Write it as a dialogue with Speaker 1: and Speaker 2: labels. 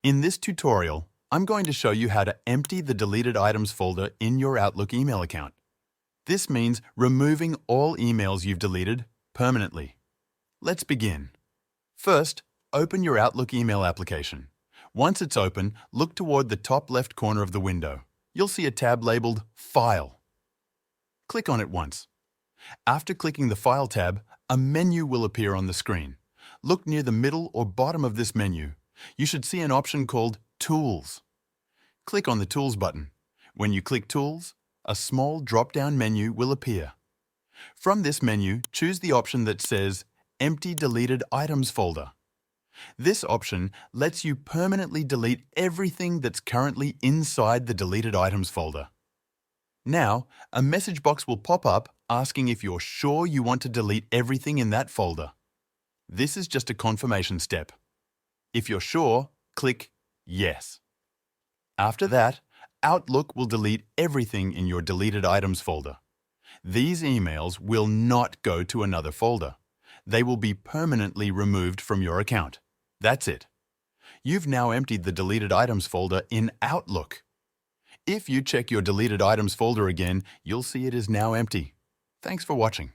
Speaker 1: In this tutorial, I'm going to show you how to empty the deleted items folder in your Outlook email account. This means removing all emails you've deleted permanently. Let's begin. First, open your Outlook email application. Once it's open, look toward the top left corner of the window. You'll see a tab labeled File. Click on it once. After clicking the File tab, a menu will appear on the screen. Look near the middle or bottom of this menu. You should see an option called Tools. Click on the Tools button. When you click Tools, a small drop-down menu will appear. From this menu, choose the option that says Empty Deleted Items Folder. This option lets you permanently delete everything that's currently inside the deleted items folder. Now, a message box will pop up asking if you're sure you want to delete everything in that folder. This is just a confirmation step. If you're sure, click Yes. After that, Outlook will delete everything in your deleted items folder. These emails will not go to another folder. They will be permanently removed from your account. That's it. You've now emptied the deleted items folder in Outlook. If you check your deleted items folder again, you'll see it is now empty. Thanks for watching.